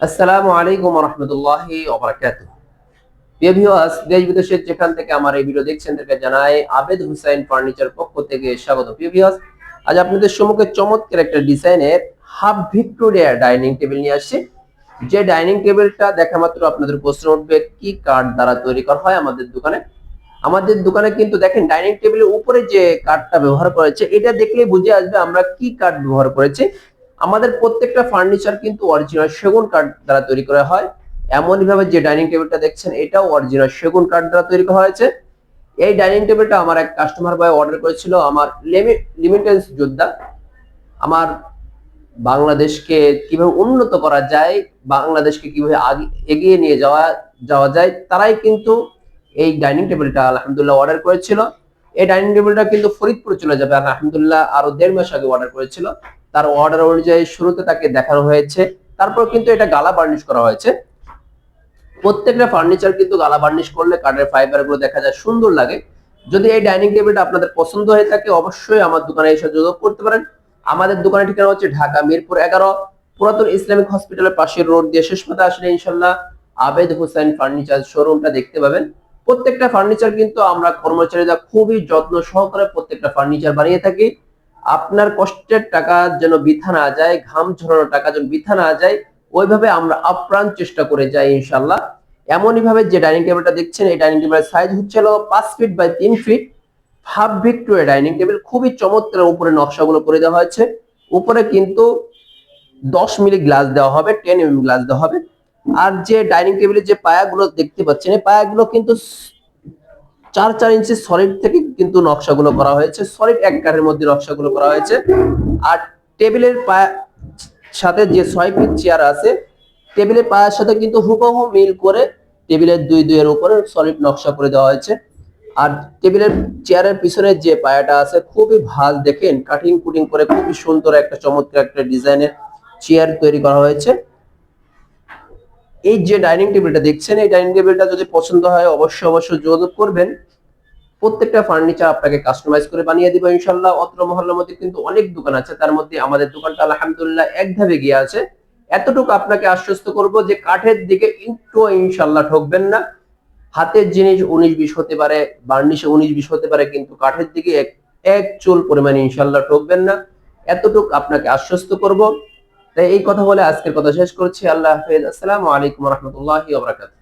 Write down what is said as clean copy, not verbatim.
আসসালামু আলাইকুম ওয়া রাহমাতুল্লাহি ওয়া বারাকাতুহু। প্রিয় ভিউয়ার্স, দেশ বিদেশের যেখান থেকে আমার এই ভিডিও দেখছেন তাদেরকে জানাই আবেদ হুসাইন ফার্নিচার পক্ষ থেকে স্বাগত। প্রিয় ভিউয়ার্স, আজ আপনাদের সম্মুখে চমৎকার একটা ডিজাইনের হাফ ভিক্টোরিয়া ডাইনিং টেবিল নিয়ে আসছি। যে ডাইনিং টেবিলটা দেখা মাত্র আপনাদের প্রশ্ন উঠবে কি কাঠ দ্বারা তৈরি করা হয় আমাদের দোকানে। আমাদের দোকানে কিন্তু দেখেন ডাইনিং টেবিলের উপরে যে কাঠটা ব্যবহার করেছে এটা দেখলেই বুঝে আসবে আমরা কি কাঠ ব্যবহার করেছি। আমাদের প্রত্যেকটা ফার্নিচার কিন্তু অরিজিনাল সেগুন কাঠ দ্বারা তৈরি করা হয়। এমনই ভাবে যে ডাইনিং টেবিলটা দেখছেন এটাও অরিজিনাল সেগুন কাঠ দ্বারা তৈরি করা হয়েছে। এই ডাইনিং টেবিলটা আমার এক কাস্টমার ভাই অর্ডার করেছিল, আমার লিমিটেন্স যোদ্ধা। আমার বাংলাদেশকে কিভাবে উন্নত করা যায়, বাংলাদেশকে কিভাবে এগিয়ে নিয়ে যাওয়া যাওয়া যায়, তারাই কিন্তু এই ডাইনিং টেবিলটা আলহামদুলিল্লাহ অর্ডার করেছিল। এই ডাইনিং টেবিলটা কিন্তু ফরিদপুরে চলে যাবে আলহামদুলিল্লাহ, আরো 1.5 মাস আগে অর্ডার করেছিল। তার অর্ডার অনুযায়ী শুরুতে তাকে দেখানো হয়েছে, তারপর কিন্তু এটা গালা বার্নিশ করা হয়েছে। প্রত্যেকটা ফার্নিচার কিন্তু গালা বার্নিশ করলে কাঠের ফাইবার গুলো দেখা যায় সুন্দর লাগে। যদি এই ডাইনিং টেবিলটা আপনাদের পছন্দ হয়ে থাকে অবশ্যই আমার দোকানে এসে যোগাযোগ করতে পারেন। আমাদের দোকানের ঠিকানা হচ্ছে ঢাকা মিরপুর 11, পুরাতন ইসলামিক হসপিটালের পাশের রোড দিয়ে শেষ পথে আসলে ইনশাল্লাহ আবেদ হোসেন ফার্নিচার শোরুমটা দেখতে পাবেন। প্রত্যেকটা ফার্নিচার কিন্তু আমরা কর্মচারীরা খুবই যত্ন সহকারে প্রত্যেকটা ফার্নিচার বানিয়ে থাকি। আপনার কষ্টের টাকা যেন বৃথা না যায়, ঘাম ঝরানোর টাকা যেন বৃথা না যায়, ওইভাবে আমরা আপ্রাণ চেষ্টা করে যাই ইনশাল্লাহ। এমনই ভাবে যে ডাইনিং টেবিলটা দেখছেন এই ডাইনিং টেবিলের সাইজ হচ্ছে 5 feet by 3 feet, half Victoria dining table. খুবই চমৎকার উপরে নকশাগুলো করে দেওয়া হয়েছে। উপরে কিন্তু 10 মিলি গ্লাস দেওয়া হবে, 10 এমএম গ্লাস দেওয়া হবে। আর যে ডাইনিং টেবিলের যে পায়াগুলো দেখতে পাচ্ছেন এই পায়াগুলো কিন্তু 4 ইঞ্চি সলিড থেকে কিন্তু নকশাগুলো করা হয়েছে, সলিড এক কাঠের মধ্যে নকশাগুলো করা হয়েছে। আর টেবিলের পায়া সাথে যে 6 ফিট চেয়ার আছে, টেবিলের পায়ের সাথে কিন্তু হুবহু মিল করে টেবিলের দুই এর উপরে সলিড নকশা করে দেওয়া হয়েছে। আর টেবিলের চেয়ারের পিছনে যে পায়াটা আছে খুবই ভাল, দেখেন কাটিং কুটিং করে খুবই সুন্দর একটা চমৎকার একটা ডিজাইনের চেয়ার তৈরি করা হয়েছে। এই যে ডাইনিং টেবিলটা দেখছেন এই ডাইনিং টেবিলটা যদি পছন্দ হয় অবশ্যই যোগাযোগ করবেন। প্রত্যেকটা ফার্নিচার আপনাকে কাস্টমাইজ করে বানিয়ে দিব ইনশাল্লাহ। অত্র মহল্লার মধ্যে কিন্তু অনেক দোকান আছে, তার মধ্যে আমাদের দোকানটা আলহামদুলিল্লাহ এক ধাপে গিয়ে আছে। এতটুকু আপনাকে আশ্বস্ত করব যে কাঠের দিকে একটু ইনশাল্লাহ ঠকবেন না। হাতের জিনিস 19-20 হতে পারে, বার্নিশে 19-20 হতে পারে, কিন্তু কাঠের দিকে এক চুল পরিমাণে ইনশাল্লাহ ঠকবেন না, এতটুকু আপনাকে আশ্বস্ত করব। তাই এই কথা বলে আজকের কথা শেষ করছি। আল্লাহ হাফেজ। আসসালামু আলাইকুম ওয়া রাহমাতুল্লাহি ওয়া বারাকাতুহু।